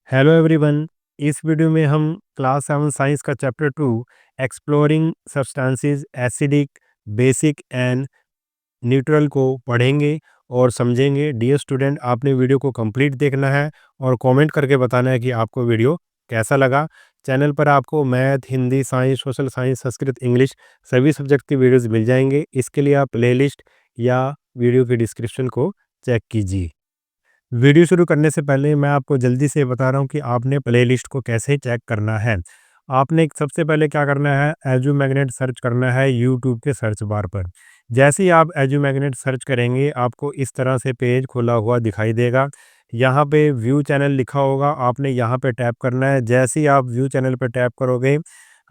Hello everyone. इस video में हम क्लास 7 साइंस का chapter 2 exploring substances acidic basic and neutral को पढ़ेंगे और समझेंगे। डियर स्टूडेंट, आपने वीडियो को कंप्लीट देखना है और कमेंट करके बताना है कि आपको वीडियो कैसा लगा। चैनल पर आपको math, Hindi, science, social science, Sanskrit, English सभी सब्जेक्ट की वीडियोस मिल जाएंगे। इसके लिए आप प्लेलिस्ट या वीडियो की डिस्क्रिप्शन को चेक कीजिए। वीडियो शुरू करने से पहले मैं आपको जल्दी से बता रहा हूँ कि आपने प्लेलिस्ट को कैसे चेक करना है। आपने सबसे पहले क्या करना है, एजू मैग्नेट सर्च करना है यूट्यूब के सर्च बार पर। जैसे ही आप एजू मैग्नेट सर्च करेंगे आपको इस तरह से पेज खुला हुआ दिखाई देगा। यहाँ पे व्यू चैनल लिखा होगा, आपने यहाँ पे टैप करना है। जैसे ही आप व्यू चैनल पर टैप करोगे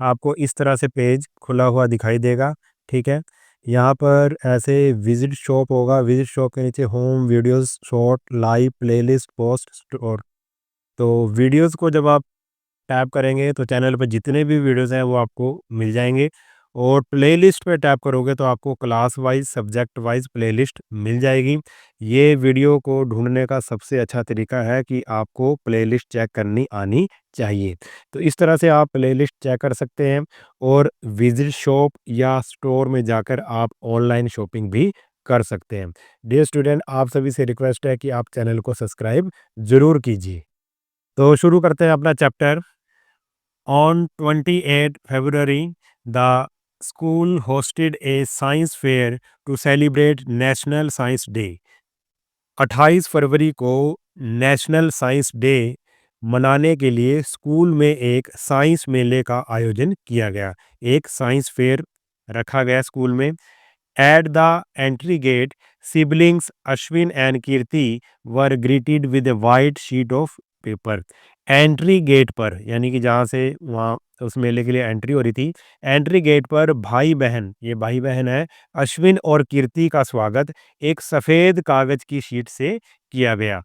आपको इस तरह से पेज खुला हुआ दिखाई देगा। ठीक है, यहाँ पर ऐसे विजिट शॉप होगा, विजिट शॉप के नीचे home, videos, short, live, playlist, post, store. तो वीडियोस को जब आप टैप करेंगे तो चैनल पर जितने भी वीडियोस हैं वो आपको मिल जाएंगे। और प्लेलिस्ट पे टैप करोगे तो आपको class wise subject wise playlist मिल जाएगी। ये वीडियो को ढूंढने का सबसे अच्छा तरीका है कि आपको प्लेलिस्ट चेक करनी आनी चाहिए। तो इस तरह से आप प्लेलिस्ट चेक कर सकते हैं और विजिट शॉप या स्टोर में जाकर आप ऑनलाइन शॉपिंग भी कर सकते हैं। डियर स्टूडेंट, आप सभी से रिक्वेस्ट है कि आप चैनल को सब्सक्राइब ज़रूर कीजिए। तो शुरू करते हैं अपना chapter. On 28 February, the school hosted a science fair to celebrate National Science Day. 28 फरवरी को नेशनल साइंस डे मनाने के लिए स्कूल में एक साइंस मेले का आयोजन किया गया। एक साइंस फेयर रखा गया स्कूल में। At the entry gate, siblings Ashwin and Kirti were greeted with a white sheet of paper. Entry gate पर, यानी कि जहाँ से वहाँ उस मेले के लिए एंट्री हो रही थी, एंट्री गेट पर भाई बहन, ये भाई बहन है, अश्विन और कीर्ति का स्वागत एक सफ़ेद कागज की शीट से किया गया।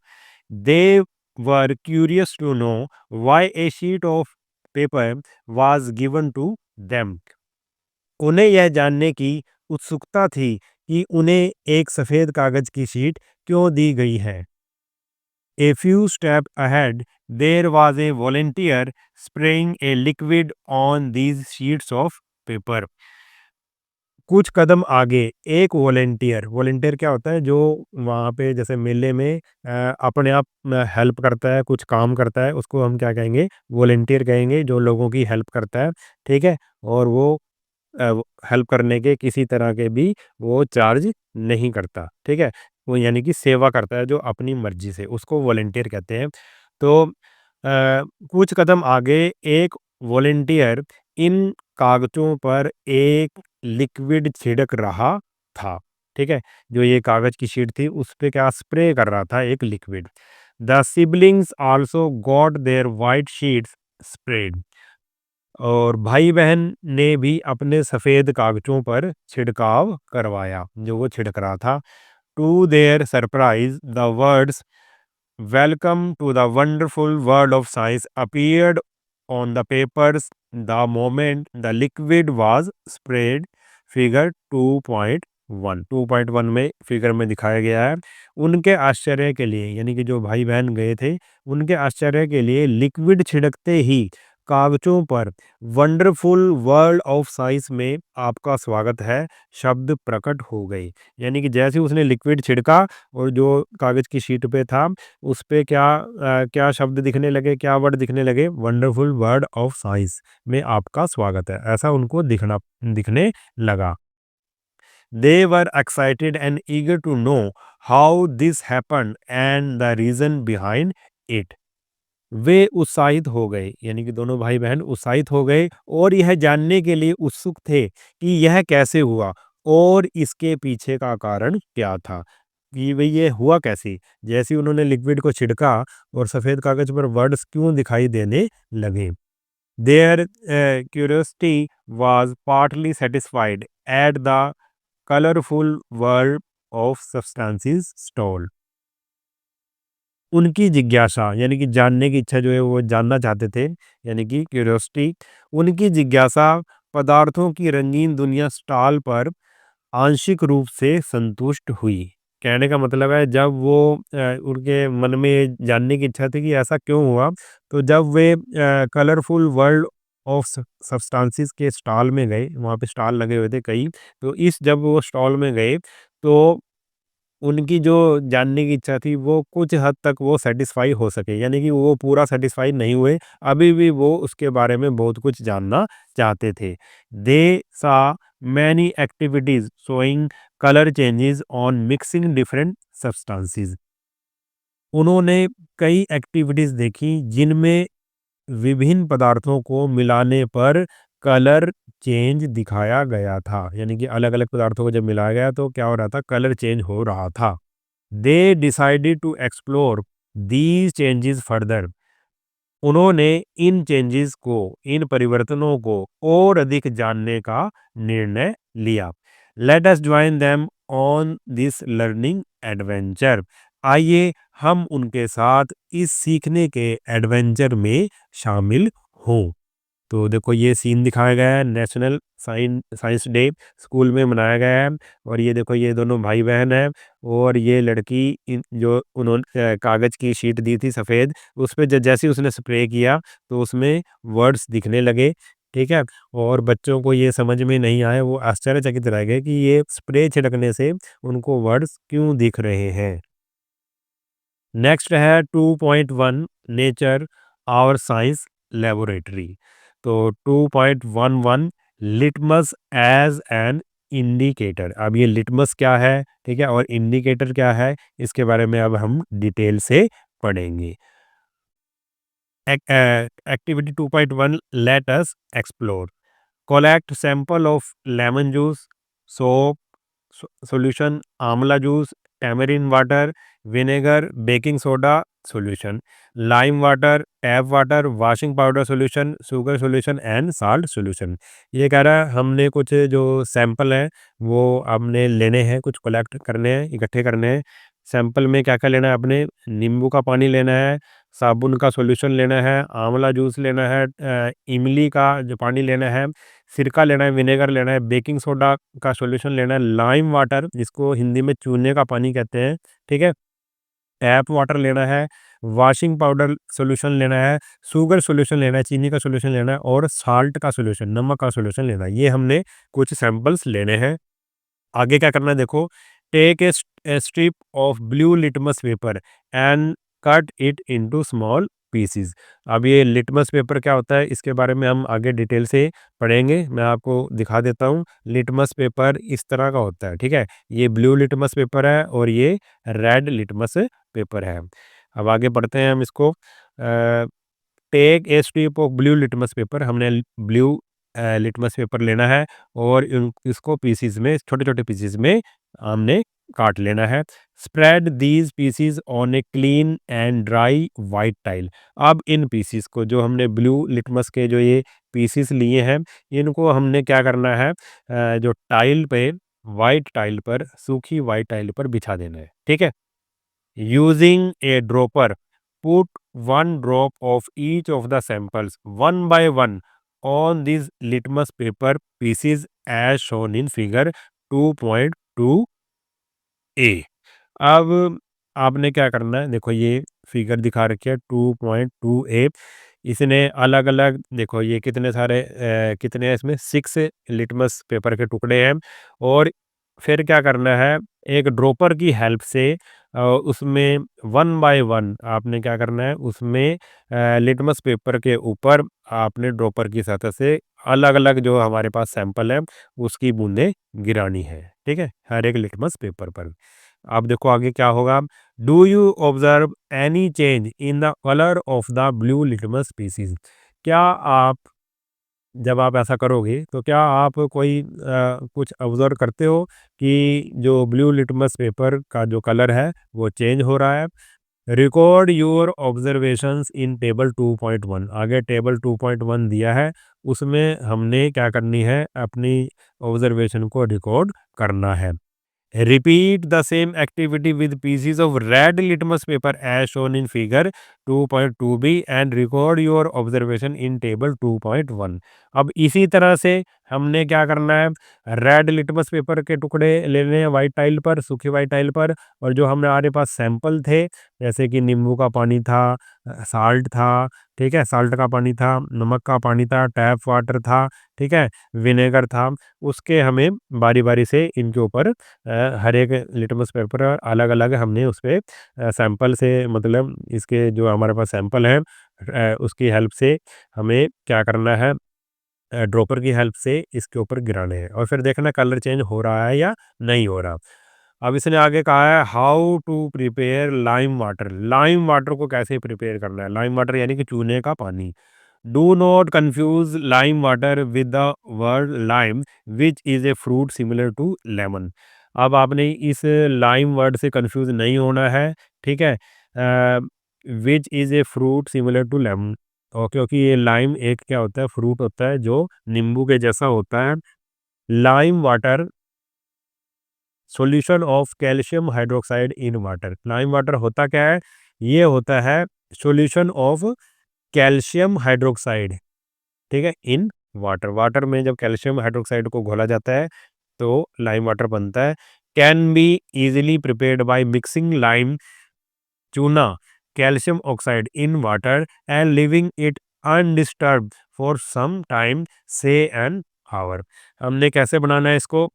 They were curious to know why a sheet of paper was given to them. उन्हें यह जानने की उत्सुकता थी कि उन्हें एक सफ़ेद कागज़ की शीट क्यों दी गई है। A few steps ahead, there was a volunteer spraying a liquid on these sheets of paper. कुछ कदम आगे एक वॉलंटियर, वॉलंटियर क्या होता है, जो वहाँ पे जैसे मेले में अपने आप हेल्प करता है, कुछ काम करता है, उसको हम क्या कहेंगे, वॉलंटियर कहेंगे, जो लोगों की हेल्प करता है। ठीक है, और वो हेल्प करने के किसी तरह के भी वो चार्ज नहीं करता। ठीक है, वो यानी कि सेवा करता है जो अपनी मर्जी से, उसको वॉलंटियर कहते हैं। तो कुछ कदम आगे एक वॉलंटियर इन कागजों पर एक लिक्विड छिड़क रहा था। ठीक है, जो ये कागज की शीट थी उस पे क्या स्प्रे कर रहा था एक liquid. The siblings also got their white sheets spread. और भाई बहन ने भी अपने सफ़ेद कागजों पर छिड़काव करवाया, जो वो छिड़क रहा था। To their surprise the words welcome to the wonderful world of science appeared on the papers the moment the liquid was spread. Figure 2.1 में फिगर में दिखाया गया है। उनके आश्चर्य के लिए, यानी कि जो भाई बहन गए थे, उनके आश्चर्य के लिए लिक्विड छिड़कते ही कागजों पर वंडरफुल वर्ल्ड ऑफ साइंस में आपका स्वागत है शब्द प्रकट हो गए। यानी कि जैसे उसने लिक्विड छिड़का और जो कागज की शीट पे था उस पे क्या शब्द दिखने लगे, क्या वर्ड दिखने लगे, वंडरफुल वर्ल्ड ऑफ साइंस में आपका स्वागत है, ऐसा उनको दिखने लगा। They were excited and eager to know how this happened and the reason behind it. वे उत्साहित हो गए, यानी कि दोनों भाई बहन उत्साहित हो गए और यह जानने के लिए उत्सुक थे कि यह कैसे हुआ और इसके पीछे का कारण क्या था, कि भाई ये हुआ कैसे। जैसे ही उन्होंने लिक्विड को छिड़का और सफ़ेद कागज पर वर्ड्स क्यों दिखाई देने लगे। Their curiosity was partly satisfied at the colourful world of substances stall. उनकी जिज्ञासा, यानी कि जानने की इच्छा जो है वो जानना चाहते थे, यानी कि क्यूरियोसिटी, उनकी जिज्ञासा पदार्थों की रंगीन दुनिया स्टॉल पर आंशिक रूप से संतुष्ट हुई। कहने का मतलब है जब वो उनके मन में ये जानने की इच्छा थी कि ऐसा क्यों हुआ, तो जब वे कलरफुल वर्ल्ड ऑफ सब्सटेंसेस के स्टॉल में गए, वहाँ पे स्टॉल लगे हुए थे कई, तो इस जब वो स्टॉल में गए, तो उनकी जो जानने की इच्छा थी वो कुछ हद तक वो सैटिस्फाई हो सके, यानी कि वो पूरा सैटिस्फाई नहीं हुए, अभी भी वो उसके बारे में बहुत कुछ जानना चाहते थे। दे सा many activities showing colour changes on mixing different substances. उन्होंने कई एक्टिविटीज देखी जिनमें विभिन्न पदार्थों को मिलाने पर कलर चेंज दिखाया गया था, यानी कि अलग अलग पदार्थों को जब मिलाया गया तो क्या हो रहा था, कलर चेंज हो रहा था। They decided to explore these changes further. उन्होंने इन चेंजेस को, इन परिवर्तनों को और अधिक जानने का निर्णय लिया। Let us join them on this learning adventure. आइए हम उनके साथ इस सीखने के एडवेंचर में शामिल हों। तो देखो ये सीन दिखाया गया है, नेशनल साइंस डे स्कूल में मनाया गया है, और ये देखो ये दोनों भाई बहन हैं, और ये लड़की जो उन्होंने कागज़ की शीट दी थी सफ़ेद, उस पे जैसे ही उसने स्प्रे किया तो उसमें वर्ड्स दिखने लगे। ठीक है, और बच्चों को ये समझ में नहीं आया, वो आश्चर्यचकित रह गए कि ये स्प्रे छिड़कने से उनको वर्ड्स क्यों दिख रहे हैं। नेक्स्ट है 2.1 नेचर आवर साइंस लेबोरेटरी। तो 2.11 लिटमस एज एन इंडिकेटर। अब ये लिटमस क्या है, ठीक है, और इंडिकेटर क्या है, इसके बारे में अब हम डिटेल से पढ़ेंगे। Activity 2.1, let us explore. Collect sample of lemon juice, soap, solution, amla juice, tamarind water, vinegar, baking soda solution, lime water, tap water, washing powder solution, sugar solution and salt solution। ये कह रहा है हमने कुछ जो sample हैं वो हमने लेने हैं, कुछ कलेक्ट करने हैं, इकट्ठे करने हैं। सैंपल में क्या क्या लेना है, आपने नींबू का पानी लेना है, साबुन का सॉल्यूशन लेना है, आंवला जूस लेना है, इमली का जो पानी लेना है, सिरका लेना है, विनेगर लेना है, बेकिंग सोडा का सॉल्यूशन लेना है, लाइम वाटर जिसको हिंदी में चूने का पानी कहते हैं, ठीक है, टैप वाटर लेना है, वॉशिंग पाउडर सॉल्यूशन लेना है, शुगर सॉल्यूशन लेना है, चीनी का सॉल्यूशन लेना है, और साल्ट का सॉल्यूशन, नमक का सॉल्यूशन लेना है। ये हमने कुछ सैंपल्स लेने हैं। आगे क्या करना है देखो, take a strip of blue litmus paper and cut it into small pieces. अब ये लिटमस पेपर क्या होता है, इसके बारे में हम आगे डिटेल से पढ़ेंगे। मैं आपको दिखा देता हूँ। लिटमस पेपर इस तरह का होता है, ठीक है, ये ब्लू लिटमस पेपर है और ये रेड लिटमस पेपर है। अब आगे बढ़ते हैं हम इसको। Take a strip of blue litmus paper, हमने ब्लू लिटमस पेपर लेना है और इसको पीसीज में, छोटे छोटे पीसीज में हमने काट लेना है। Spread these pieces on a clean and dry white tile. अब इन पीसीज को, जो हमने ब्लू लिटमस के जो ये पीसीज लिए हैं, इनको हमने क्या करना है, जो टाइल पे, वाइट टाइल पर, सूखी वाइट टाइल पर बिछा देना है, ठीक है। Using a dropper, put one drop of each of the samples one by one on these litmus paper pieces as shown in figure 2.2a। अब आपने क्या करना है, देखो ये फिगर दिखा रखी है 2.2a। इसने अलग अलग, देखो ये कितने सारे कितने हैं इसमें, 6 लिटमस पेपर के टुकड़े हैं, और फिर क्या करना है, एक ड्रॉपर की हेल्प से उसमें वन बाय वन आपने क्या करना है, उसमें लिटमस पेपर के ऊपर आपने ड्रॉपर की सतह से अलग अलग जो हमारे पास सैंपल है उसकी बूंदें गिरानी है, ठीक है, हर एक लिटमस पेपर पर। अब देखो आगे क्या होगा। Do you observe any change in the colour of the blue litmus pieces. क्या आप, जब आप ऐसा करोगे तो क्या आप कोई कुछ ऑब्जर्व करते हो कि जो ब्लू लिटमस पेपर का जो कलर है वो चेंज हो रहा है। Record your observations in table 2.1। आगे टेबल 2.1 दिया है, उसमें हमने क्या करनी है, अपनी ऑब्जर्वेशन को रिकॉर्ड करना है। Repeat the same activity with pieces of red litmus paper as shown in figure 2.2b and record your observation in table 2.1। अब इसी तरह से हमने क्या करना है, रेड लिटमस पेपर के टुकड़े लेने हैं वाइट टाइल पर, सूखी वाइट टाइल पर, और जो हमारे पास सैंपल थे, जैसे कि नींबू का पानी था, साल्ट था, ठीक है, साल्ट का पानी था, नमक का पानी था, टैप वाटर था, ठीक है, विनेगर था, उसके हमें बारी-बारी से इनके ऊपर हर एक लिटमस पेपर अलग-अलग हमने उसपे सैंपल से, मतलब इसके जो हमारे पास सैंपल है उसकी हेल्प से हमें क्या करना है, ड्रॉपर की हेल्प से इसके ऊपर गिराने हैं और फिर देखना कलर चेंज हो रहा है या नहीं हो रहा। अब इसने आगे कहा है how to prepare lime water. Lime water को कैसे प्रिपेयर करना है? लाइम वाटर यानी कि चूने का पानी। Do not confuse lime water with the word lime which is a fruit similar to lemon. अब आपने इस लाइम वर्ड से कंफ्यूज नहीं होना है, ठीक है। Which is a fruit similar to lemon, और क्योंकि ये लाइम एक क्या होता है, फ्रूट होता है जो नींबू के जैसा होता है। Lime water solution of calcium hydroxide in water. Lime water होता क्या है? ये होता है सॉल्यूशन ऑफ कैल्शियम हाइड्रोक्साइड, ठीक है, इन वाटर। वाटर में जब कैल्शियम हाइड्रोक्साइड को घोला जाता है तो लाइम वाटर बनता है। Can be easily prepared by mixing lime चूना calcium oxide in water and leaving it undisturbed for some time say an hour. हमने कैसे बनाना है इसको,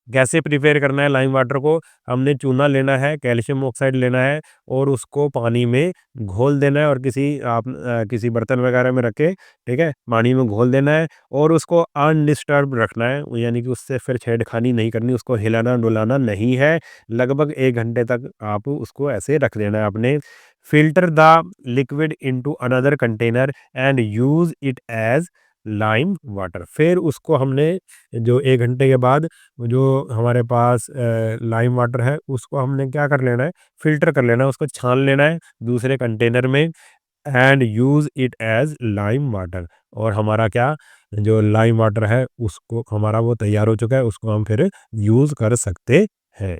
कैसे प्रिपेयर करना है लाइम वाटर को? हमने चूना लेना है, कैल्शियम ऑक्साइड लेना है और उसको पानी में घोल देना है, और किसी बर्तन वगैरह में रख के, ठीक है, पानी में घोल देना है और उसको अनडिस्टर्ब रखना है, यानी कि उससे फिर छेड़खानी नहीं करनी, उसको हिलाना डुलाना नहीं है। लगभग 1 घंटे तक आप उसको ऐसे रख देना है अपने। Filter the liquid into another container and use it as lime water. फिर उसको हमने जो 1 घंटे के बाद जो हमारे पास लाइम वाटर है उसको हमने क्या कर लेना है, फ़िल्टर कर लेना है, उसको छान लेना है दूसरे कंटेनर में and use it as lime water. और हमारा क्या, जो लाइम वाटर है उसको हमारा वो तैयार हो चुका है, उसको हम फिर यूज़ कर सकते हैं।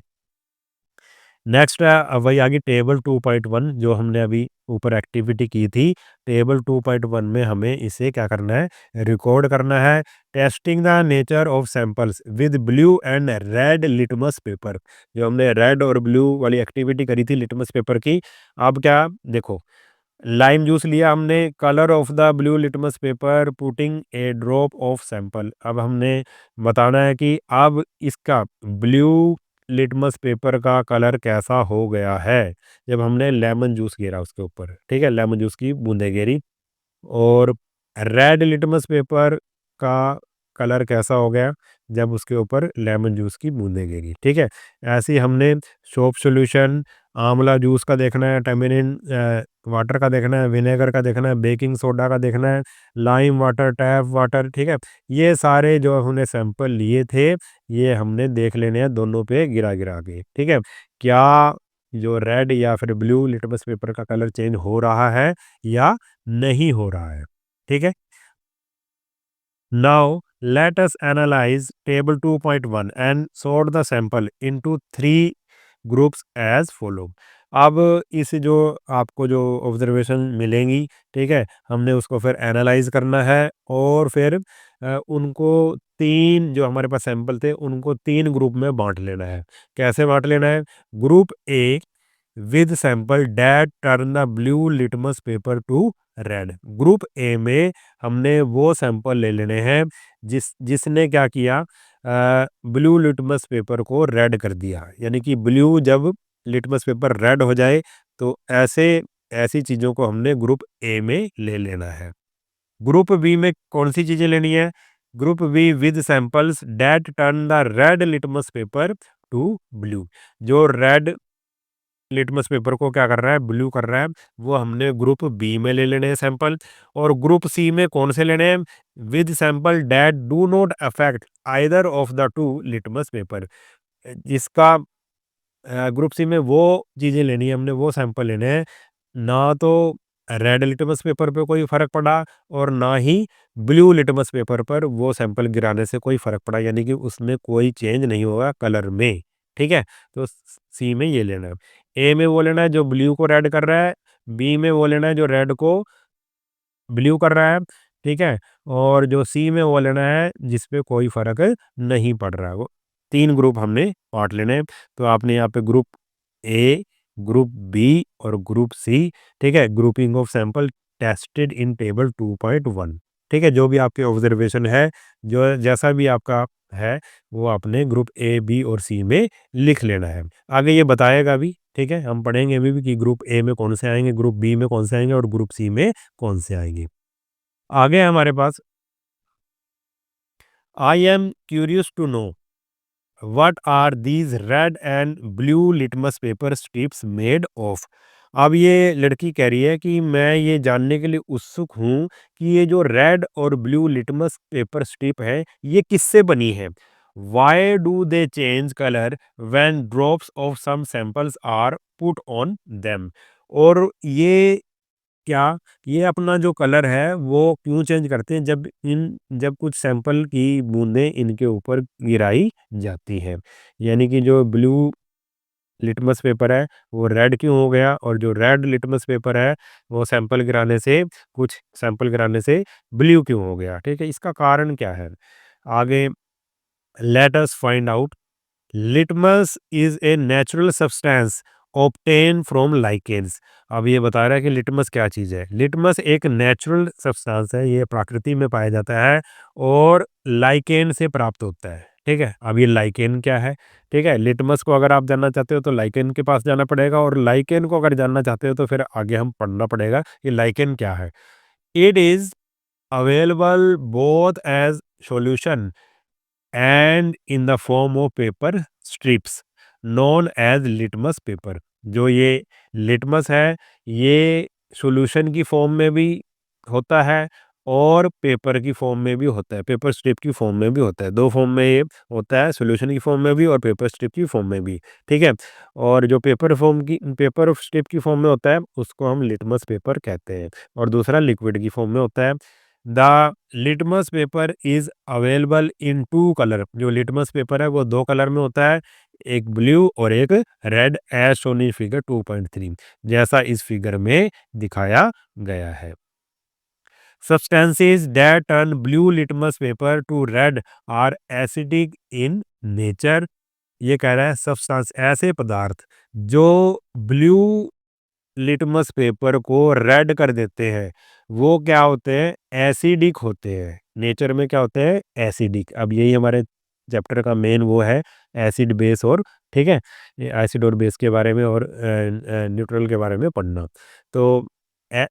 नेक्स्ट है वही आगे टेबल 2.1 जो हमने अभी ऊपर एक्टिविटी की थी। टेबल 2.1 में हमें इसे क्या करना है, रिकॉर्ड करना है। Testing the nature of samples with blue and red litmus paper. जो हमने रेड और ब्लू वाली एक्टिविटी करी थी लिटमस पेपर की, अब क्या देखो, लाइम जूस लिया हमने, colour of the blue litmus paper putting a drop of sample. अब हमने बताना है कि अब इसका ब्लू लिटमस पेपर का कलर कैसा हो गया है जब हमने लेमन जूस गिरा उसके ऊपर, ठीक है, लेमन जूस की बूंदें गिरी। और रेड लिटमस पेपर का कलर कैसा हो गया जब उसके ऊपर लेमन जूस की बूंदें गिरी, ठीक है। ऐसे ही हमने सोप सॉल्यूशन, आंवला जूस का देखना है, टैमरिंड वाटर का देखना है, विनेगर का देखना है, बेकिंग सोडा का देखना है, लाइम वाटर, टैप वाटर, ठीक है। ये सारे जो हमने सैंपल लिए थे ये हमने देख लेने हैं दोनों पे गिरा गिरा के, ठीक है। क्या जो रेड या फिर ब्लू लिटमस पेपर का कलर चेंज हो रहा है या नहीं हो रहा है, ठीक है। Now let us analyze table 2.1 and sort the sample into three groups as follow। अब इस जो आपको जो ऑब्जर्वेशन मिलेंगी, ठीक है, हमने उसको फिर एनालाइज करना है और फिर उनको तीन जो हमारे पास सैंपल थे उनको तीन ग्रुप में बांट लेना है। कैसे बांट लेना है? Group A with sample that turn the blue litmus paper to red. Group A में हमने वो सैंपल ले लेने हैं जिसने क्या किया, ब्लू लिटमस पेपर को रेड कर दिया, यानी कि ब्लू जब लिटमस पेपर रेड हो जाए तो ऐसी चीज़ों को हमने ग्रुप ए में ले लेना है। ग्रुप बी में कौन सी चीज़ें लेनी है? Group be with samples that turn the red litmus paper to blue. जो रेड लिटमस पेपर को क्या कर रहा है, ब्लू कर रहा है, वो हमने ग्रुप बी में ले लेने हैं सैंपल। और ग्रुप सी में कौन से लेने हैं? With sample that do not affect either of the two litmus paper. जिसका ग्रुप सी में वो चीज़ें लेनी है, हमने वो सैंपल लेने हैं, ना तो रेड लिटमस पेपर पे कोई फ़र्क पड़ा और ना ही ब्लू लिटमस पेपर पर वो सैंपल गिराने से कोई फ़र्क पड़ा, यानी कि उसमें कोई चेंज नहीं होगा कलर में, ठीक है। तो सी में ये लेना है। ए में वो लेना है जो ब्लू को रेड कर रहा है, बी में वो लेना है जो रेड को ब्लू कर रहा है, ठीक है? और जो सी में वो लेना है जिस पे कोई फ़र्क नहीं पड़ रहा है। वो 3 ग्रुप हमने बाँट लेने हैं। तो आपने यहाँ पे ग्रुप ए, ग्रुप बी और ग्रुप सी, ठीक है? Grouping of sample tested in table 2.1, ठीक है? जो भी आपके ऑब्जर्वेशन है, जो जैसा भी आपका है, वो आपने ग्रुप ए, बी और सी में लिख लेना है। आगे ये बताएगा भी, ठीक है? हम पढ़ेंगे अभी भी कि ग्रुप ए में कौन से आएँगे, ग्रुप बी में कौन से आएँगे और ग्रुप सी में कौन से आएँगे। आगे है हमारे पास, I am curious to know what are these red and blue litmus paper strips made of. अब ये लड़की कह रही है कि मैं ये जानने के लिए उत्सुक हूँ कि ये जो रेड और ब्लू लिटमस पेपर स्ट्रिप है ये किससे बनी है। Why do they change colour when drops of some samples are put on them. और ये क्या, ये अपना जो कलर है वो क्यों चेंज करते हैं जब कुछ सैंपल की बूंदें इनके ऊपर गिराई जाती हैं। यानी कि जो ब्लू लिटमस पेपर है वो रेड क्यों हो गया और जो रेड लिटमस पेपर है वो कुछ सैंपल गिराने से ब्लू क्यों हो गया, ठीक है? इसका कारण क्या है? आगे let us find out. Litmus is a natural substance obtain from lichens. अब ये बता रहा है कि लिटमस क्या चीज़ है। लिटमस एक नेचुरल सब्सटेंस है, ये प्रकृति में पाया जाता है और लाइकेन से प्राप्त होता है, ठीक है? अब ये लाइकेन क्या है, ठीक है? लिटमस को अगर आप जानना चाहते हो तो लाइकेन के पास जाना पड़ेगा और लाइकेन को अगर जानना चाहते हो तो फिर आगे हम पढ़ना पड़ेगा कि लाइकेन क्या है। It is available both as solution and in the form of paper strips known as litmus paper. जो ये लिटमस है ये सॉल्यूशन की फॉर्म में भी होता है और पेपर की फॉर्म में भी होता है, पेपर स्ट्रिप की फॉर्म में भी होता है। दो फॉर्म में ये होता है, सॉल्यूशन की फॉर्म में भी और पेपर स्ट्रिप की फॉर्म में भी, ठीक है? और जो पेपर स्ट्रिप की फॉर्म में होता है उसको हम लिटमस पेपर कहते हैं और दूसरा लिक्विड की फॉर्म में होता है। The litmus paper is available in two colour. जो लिटमस पेपर है वो दो कलर में होता है, एक ब्लू और एक red, as shown in figure 2.3, जैसा इस फिगर में दिखाया गया है। Substances that turn blue litmus paper to red are acidic in nature। ये कह रहा है सब्सटेंस, ऐसे पदार्थ जो ब्लू लिटमस पेपर को रेड कर देते हैं वो क्या होते हैं, एसिडिक होते हैं। नेचर में क्या होते हैं, एसिडिक। अब यही हमारे चैप्टर का मेन वो है, एसिड बेस और, ठीक है, ये एसिड और बेस के बारे में और न्यूट्रल के बारे में पढ़ना। तो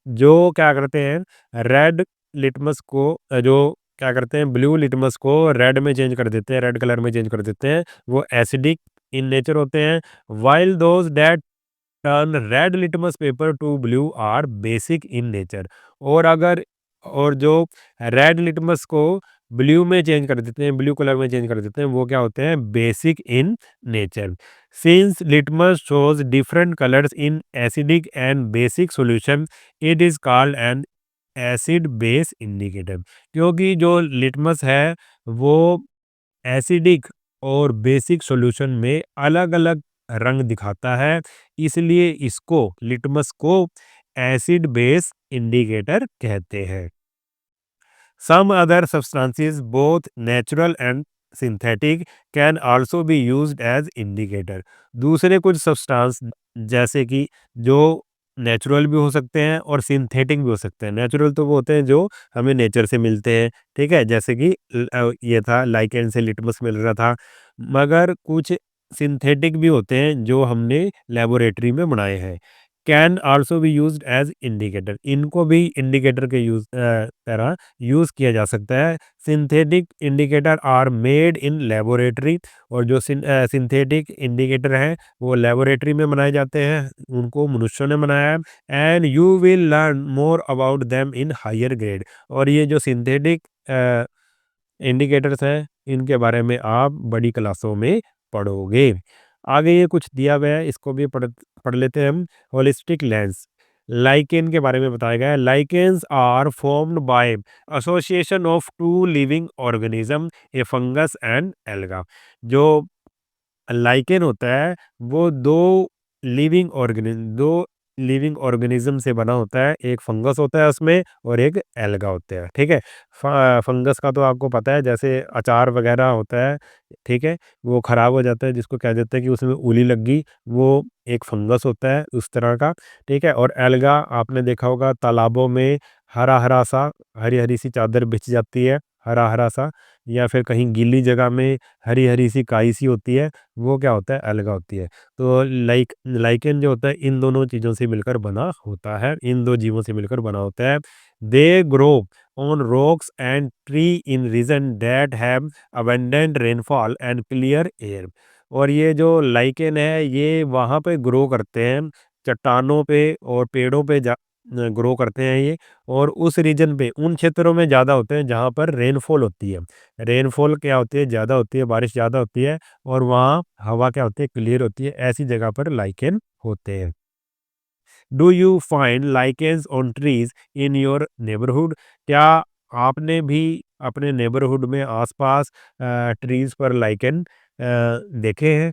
जो क्या करते हैं रेड लिटमस को जो क्या करते हैं ब्लू लिटमस को रेड में चेंज कर देते हैं, रेड कलर में चेंज कर देते हैं, वो एसिडिक इन नेचर होते हैं। While those that turn red litmus paper to blue are basic in nature. और अगर और जो रेड लिटमस को ब्लू में चेंज कर देते हैं, ब्लू कलर में चेंज कर देते हैं, वो क्या होते हैं, basic in nature. Since litmus shows different colours in acidic and basic solution it is called an acid base indicator. क्योंकि जो लिटमस है वो एसिडिक और बेसिक सॉल्यूशन में अलग-अलग रंग दिखाता है, इसलिए इसको लिटमस को एसिड बेस इंडिकेटर कहते हैं। Some other substances, both natural and synthetic, can also be used as indicator। दूसरे कुछ सब्सटेंस जैसे कि जो नेचुरल भी हो सकते हैं और सिंथेटिक भी हो सकते हैं। नेचुरल तो वो होते हैं जो हमें नेचर से मिलते हैं, ठीक है? जैसे कि ये था लाइकेन से लिटमस मिल रहा था, मगर कुछ सिंथेटिक भी होते हैं जो हमने लेबोरेटरी में बनाए हैं। Can also be used as indicator. इनको भी इंडिकेटर के तरह यूज़ किया जा सकता है। Synthetic indicator are made in laboratory. और जो सिंथेटिक इंडिकेटर हैं वो लेबोरेटरी में बनाए जाते हैं, उनको मनुष्यों ने बनाया है। And you will learn more about them in higher grade. और ये जो सिंथेटिक इंडिकेटर्स हैं इनके बारे में आप बड़ी क्लासों में पढ़ोगे। आगे ये कुछ दिया हुआ है, इसको भी पढ़ पढ़ लेते हैं हम। होलिस्टिक लेंस, लाइकेन के बारे में बताया गया है। Lichens are formed by association of two living organism, a fungus and alga. जो लाइकेन होता है वो दो लिविंग ऑर्गेनिज्म, दो लिविंग ऑर्गेनिज्म से बना होता है। एक फंगस होता है उसमें और एक एल्गा होता है, ठीक है। फंगस का तो आपको पता है, जैसे अचार वगैरह होता है, ठीक है, वो ख़राब हो जाता है, जिसको कह देते हैं कि उसमें उली लग गई, वो एक फंगस होता है उस तरह का, ठीक है। और एल्गा आपने देखा होगा तालाबों में हरा-हरा सा, हरी-हरी सी चादर बिछ जाती है, हरा-हरा सा, या फिर कहीं गीली जगह में हरी-हरी सी काई सी होती है, वो क्या होता है, एल्गा होती है। तो लाइकेन जो होता है इन दोनों चीज़ों से मिलकर बना होता है, इन 2 जीवों से मिलकर बना होता है। They grow on rocks and tree in region that have abundant rainfall and clear air. और ये जो लाइकेन है ये वहाँ पे ग्रो करते हैं, चट्टानों पे और पेड़ों पे ग्रो करते हैं ये, और उस रीजन पे उन क्षेत्रों में ज़्यादा होते हैं जहाँ पर रेनफॉल होती है। रेनफॉल क्या होती है, ज़्यादा होती है, बारिश ज़्यादा होती है, और वहाँ हवा क्या होती है, क्लियर होती है, ऐसी जगह पर लाइकेन होते हैं। Do you find lichens on trees in your neighbourhood? क्या आपने भी अपने नेबरहुड में आसपास ट्रीज पर लाइकेन देखे हैं?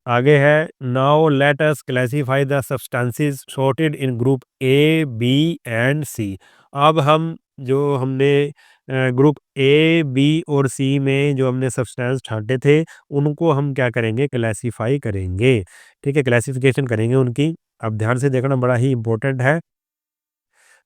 आगे है, now let us classify the substances sorted in group A B and C. अब हम जो हमने ग्रुप ए बी और सी में जो हमने सब्सटेंस छांटे थे उनको हम क्या करेंगे, क्लासिफाई करेंगे, ठीक है, क्लासिफिकेशन करेंगे उनकी। अब ध्यान से देखना, बड़ा ही इंपॉर्टेंट है।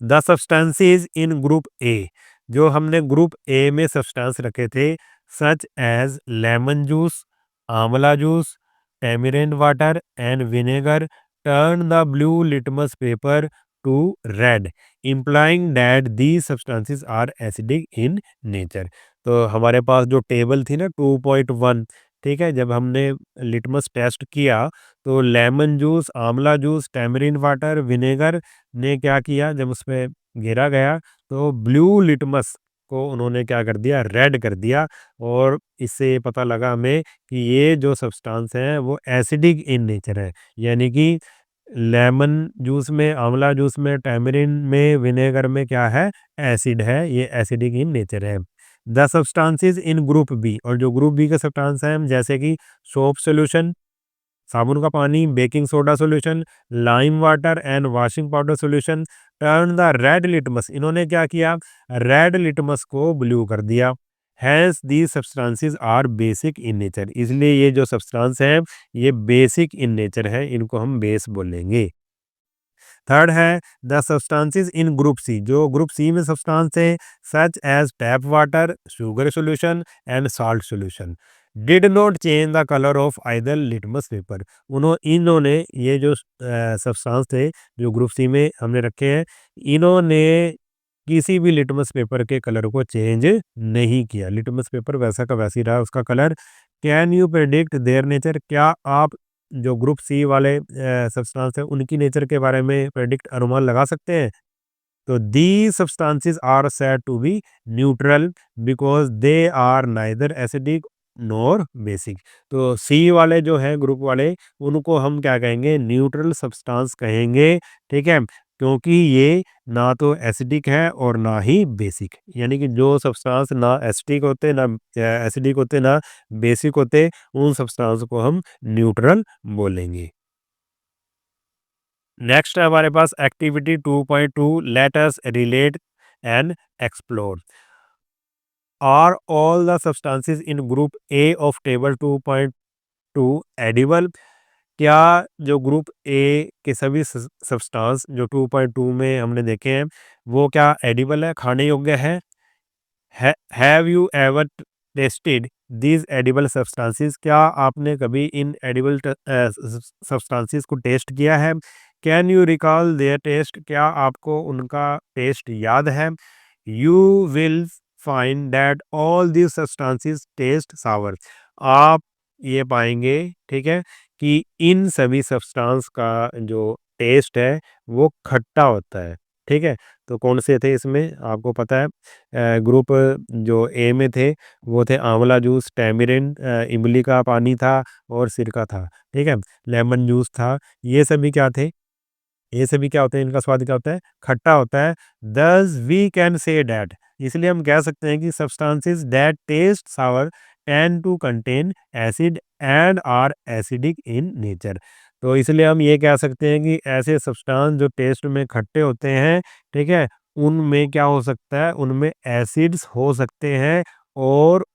The substances in group A, जो हमने ग्रुप ए में सब्सटेंस रखे थे, such as lemon juice, amla juice, tamarind water and vinegar, turn the blue litmus paper to red, implying that these substances are acidic in nature। तो हमारे पास जो table थी ना 2.1, ठीक है, जब हमने लिटमस टेस्ट किया तो lemon juice, amla juice, tamarind water, vinegar ने क्या किया, जब उसमें घेरा गया तो ब्लू लिटमस को उन्होंने क्या कर दिया, रेड कर दिया। और इससे ये पता लगा हमें कि ये जो सब्सटेंस है वो एसिडिक इन नेचर है, यानी कि लेमन जूस में, आंवला जूस में, टैमरिन में, विनेगर में क्या है, एसिड है, ये एसिडिक इन नेचर है। The substances in group B, और जो ग्रुप बी के सब्सटेंस हैं जैसे कि सोप सॉल्यूशन, साबुन का पानी, baking soda solution, lime water and washing powder solution, turn the red litmus, इन्होंने क्या किया, रेड लिटमस को ब्लू कर दिया। Hence these substances are basic in nature, इसलिए ये जो सब्सटेंस हैं ये बेसिक इन नेचर है, इनको हम बेस बोलेंगे। थर्ड है the substances in group C, जो ग्रुप सी में सब्सटेंस है, such as tap water, sugar solution and salt solution, did not change the colour of either litmus paper. इन्होंने ये जो सब्सटेंस थे जो ग्रुप सी में हमने रखे हैं, इन्होंने किसी भी लिटमस पेपर के कलर को चेंज नहीं किया, लिटमस पेपर वैसा का वैसे ही रहा उसका colour. Can you predict their nature? क्या आप जो ग्रुप सी वाले सब्सटेंस है उनकी नेचर के बारे में प्रेडिक्ट, अनुमान लगा सकते हैं? तो the substances are said to be neutral because they are neither acidic nor basic. तो सी वाले जो है ग्रुप वाले, उनको हम क्या कहेंगे, न्यूट्रल सब्सटेंस कहेंगे, ठीक है, क्योंकि ये ना तो एसिडिक है और ना ही बेसिक, यानी कि जो सब्सटेंस ना एसिडिक होते, ना एसिडिक होते, ना बेसिक होते, उन सब्सटेंस को हम न्यूट्रल बोलेंगे। नेक्स्ट है हमारे पास activity 2.2, let us relate and explore. Are all the substances in group A of table 2.2 edible? क्या जो ग्रुप ए के सभी सब्सटेंस जो 2.2 में हमने देखे हैं वो क्या एडिबल है, खाने योग्य है? Have you ever tasted these edible substances? क्या आपने कभी इन एडिबल सब्सटेंसेस को टेस्ट किया है? Can you recall their taste? क्या आपको उनका टेस्ट याद है? You will find that all these substances taste sour. आप ये पाएंगे, ठीक है, कि इन सभी सब्सटेंस का जो टेस्ट है वो खट्टा होता है, ठीक है। तो कौन से थे इसमें आपको पता है? ग्रुप जो ए में थे वो थे आंवला जूस, टैमरिंड, इमली का पानी था और सिरका था, ठीक है, लेमन जूस था। ये सभी क्या थे, ये सभी क्या होते हैं, इनका स्वाद क्या होता है, खट्टा होता है। दस वी कैन से डैट, इसलिए हम कह सकते हैं कि substances that taste sour tend to contain acid and are acidic in nature. तो इसलिए हम ये कह सकते हैं कि ऐसे सब्सटेंस जो टेस्ट में खट्टे होते हैं, ठीक है? उनमें क्या हो सकता है, उनमें एसिड्स हो सकते हैं और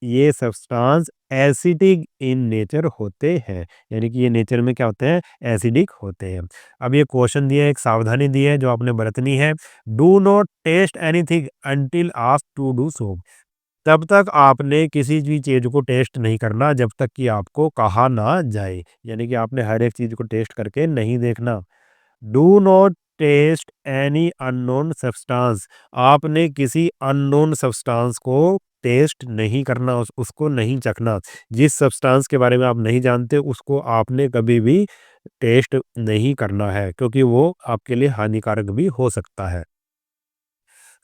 ये सब्सटेंस एसिडिक इन नेचर होते हैं। यानी कि ये नेचर में क्या होते हैं, एसिडिक होते हैं। अब ये क्वेश्चन दिया है, एक सावधानी दी है जो आपने बरतनी है। Do not taste anything until asked to do so. तब तक आपने किसी भी चीज़ को टेस्ट नहीं करना जब तक कि आपको कहा ना जाए। यानी कि आपने हर एक चीज़ को टेस्ट करके नहीं देखना। Do not taste any unknown substance. आपने किसी अननोन सब्सटेंस को टेस्ट नहीं करना, उसको नहीं चखना। जिस सब्सटेंस के बारे में आप नहीं जानते उसको आपने कभी भी टेस्ट नहीं करना है, क्योंकि वो आपके लिए हानिकारक भी हो सकता है।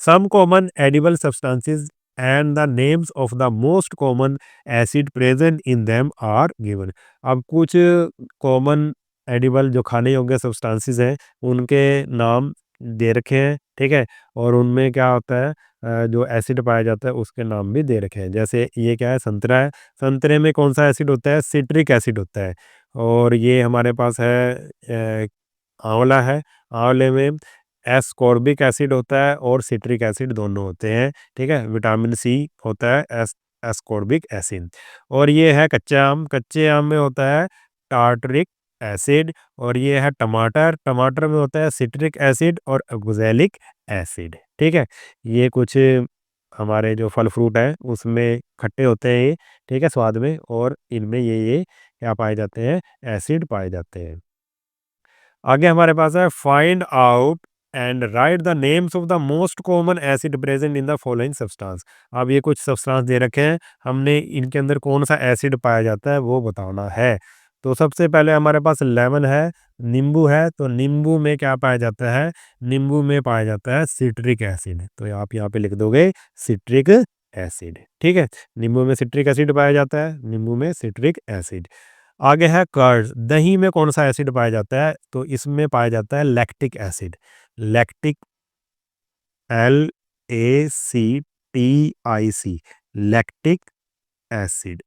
Some common edible substances and the names of the most common acid present in them are given. अब कुछ कॉमन एडिबल जो खाने योग्य सब्सटेंसेस हैं उनके नाम दे रखे हैं, ठीक है? और उनमें क्या होता है, जो एसिड पाया जाता है उसके नाम भी दे रखे हैं। जैसे ये क्या है, संतरा है। संतरे में कौन सा एसिड होता है, सिट्रिक एसिड होता है। और ये हमारे पास है आंवला है। आंवले में एस्कॉर्बिक एसिड होता है और सिट्रिक एसिड दोनों होते हैं, ठीक है? विटामिन सी होता है एस्कॉर्बिक एसिड। और ये है कच्चा आम। कच्चे आम में होता है टार्टरिक एसिड। और ये है टमाटर। टमाटर में होता है सिट्रिक एसिड और ऑक्सैलिक एसिड, ठीक है? ये कुछ हमारे जो फल फ्रूट हैं उसमें खट्टे होते हैं ये, ठीक है, स्वाद में। और इनमें ये क्या पाए जाते हैं, एसिड पाए जाते हैं। आगे हमारे पास है find out and right the names of the most common acid present in the following substance. अब ये कुछ सब्सटेंस दे रखे हैं, हमने इनके अंदर कौन सा एसिड पाया जाता है वो बताना है। तो सबसे पहले हमारे पास लेमन है, नींबू है। तो नींबू में क्या पाया जाता है, नींबू में पाया जाता है सिट्रिक एसिड। तो आप यहाँ पे लिख दोगे सिट्रिक एसिड, ठीक है? नींबू में सिट्रिक एसिड पाया जाता है, नींबू में सिट्रिक एसिड। आगे है कर्ड। दही में कौन सा एसिड पाया जाता है, तो इसमें पाया जाता है lactic acid. Lactic, LACTIC, lactic acid,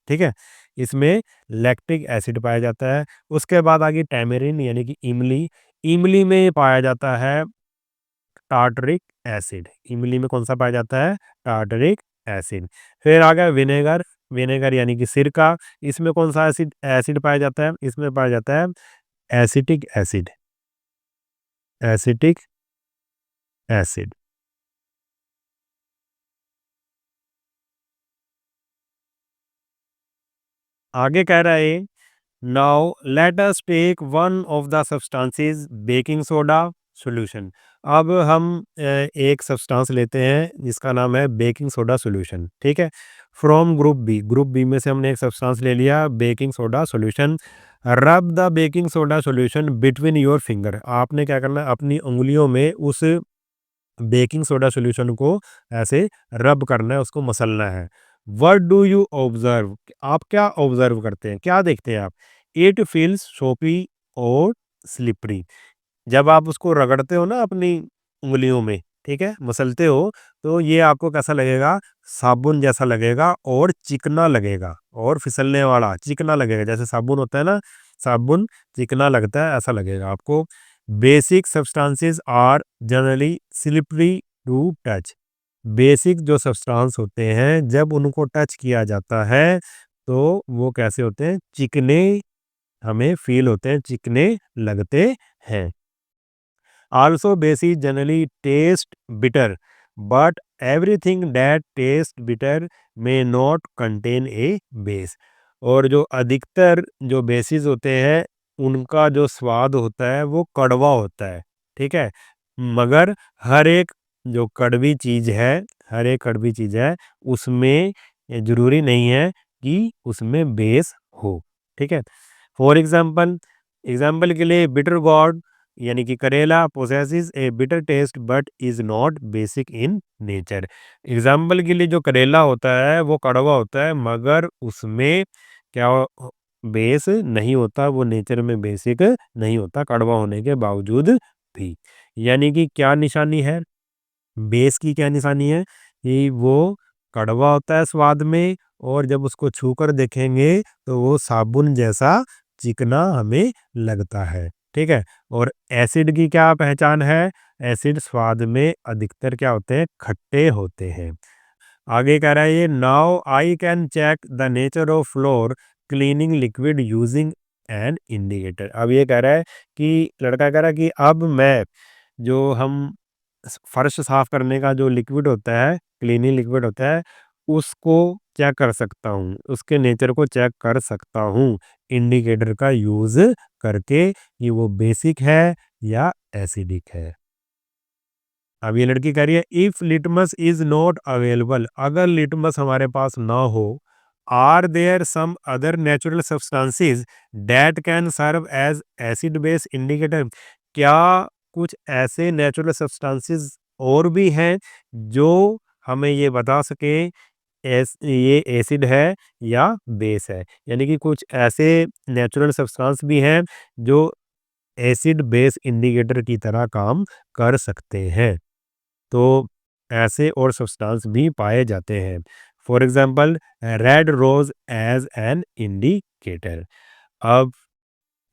ठीक है? इसमें लैक्टिक एसिड पाया जाता है। उसके बाद आगे टैमरिन यानी कि इमली। इमली में पाया जाता है टार्टरिक एसिड। इमली में कौन सा पाया जाता है, टार्टरिक एसिड। फिर आ गया विनेगर। विनेगर यानी कि सिरका। इसमें कौन सा एसिड एसिड पाया जाता है, इसमें पाया जाता है एसिटिक एसिड। Acetic acid. आगे कह रहा है now let us take one of the substances baking soda solution. अब हम एक सब्सटेंस लेते हैं जिसका नाम है बेकिंग सोडा सॉल्यूशन, ठीक है? From group B. Group B में से हमने एक सब्सटेंस ले लिया baking soda solution. Rub the baking soda solution between your finger. आपने क्या करना है, अपनी उंगलियों में उस बेकिंग सोडा सॉल्यूशन को ऐसे रब करना है, उसको मसलना है। What do you observe. आप क्या ऑब्जर्व करते हैं, क्या देखते हैं आप? इट फील्स सोपी और स्लिपरी। जब आप उसको रगड़ते हो ना अपनी उंगलियों में, ठीक है, मसलते हो, तो ये आपको कैसा लगेगा, साबुन जैसा लगेगा और चिकना लगेगा और फिसलने वाला चिकना लगेगा। जैसे साबुन होता है ना, साबुन चिकना लगता है, ऐसा लगेगा आपको। Basic substances are generally slippery to touch. Basic जो सब्सटेंस होते हैं जब उनको टच किया जाता है तो वो कैसे होते हैं, चिकने हमें फील होते हैं, चिकने लगते हैं। Also, bases generally taste bitter, but everything that tastes bitter may not contain a base. और जो अधिकतर जो बेसिस होते हैं उनका जो स्वाद होता है वो कड़वा होता है, ठीक है? मगर हर एक जो कड़वी चीज़ है, हर एक कड़वी चीज़ है उसमें ये ज़रूरी नहीं है कि उसमें बेस हो, ठीक है? फॉर एग्जाम्पल, एग्जाम्पल के लिए बिटर गॉड यानी कि karela possesses a bitter taste but is not basic in nature. Example के लिए जो करेला होता है वो कड़वा होता है मगर उसमें क्या बेस नहीं होता, वो नेचर में बेसिक नहीं होता कड़वा होने के बावजूद भी। यानी कि क्या निशानी है, बेस की क्या निशानी है कि वो कड़वा होता है स्वाद में और जब उसको छूकर देखेंगे तो वो साबुन जैसा चिकना हमें लगता है, ठीक है। और एसिड की क्या पहचान है? एसिड स्वाद में अधिकतर क्या होते हैं? खट्टे होते हैं। आगे कह रहा है ये, now I can check the nature of floor cleaning liquid using an indicator. अब ये कह रहा है कि लड़का कह रहा है कि अब मैं जो हम फर्श साफ करने का जो लिक्विड होता है, क्लीनिंग लिक्विड होता है, उसको चेक कर सकता हूँ, उसके नेचर को चेक कर सकता हूँ इंडिकेटर का यूज करके कि वो बेसिक है या एसिडिक है। अब ये लड़की कह रही है, if litmus is not available, अगर लिटमस हमारे पास ना हो, are there some other natural substances that can serve as acid base indicator. क्या कुछ ऐसे नेचुरल सब्सटेंसेस और भी हैं जो हमें ये बता सके ये एसिड है या बेस है? यानी कि कुछ ऐसे नेचुरल सब्सटेंस भी हैं जो एसिड बेस इंडिकेटर की तरह काम कर सकते हैं। तो ऐसे और सब्सटेंस भी पाए जाते हैं। For example, red rose as an indicator. अब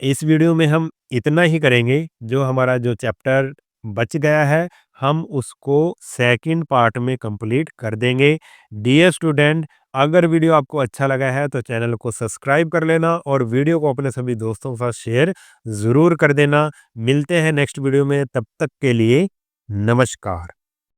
इस वीडियो में हम इतना ही करेंगे, जो हमारा जो चैप्टर बच गया है हम उसको सेकंड पार्ट में कंप्लीट कर देंगे। डियर स्टूडेंट, अगर वीडियो आपको अच्छा लगा है तो चैनल को सब्सक्राइब कर लेना और वीडियो को अपने सभी दोस्तों के साथ शेयर ज़रूर कर देना। मिलते हैं नेक्स्ट वीडियो में, तब तक के लिए नमस्कार।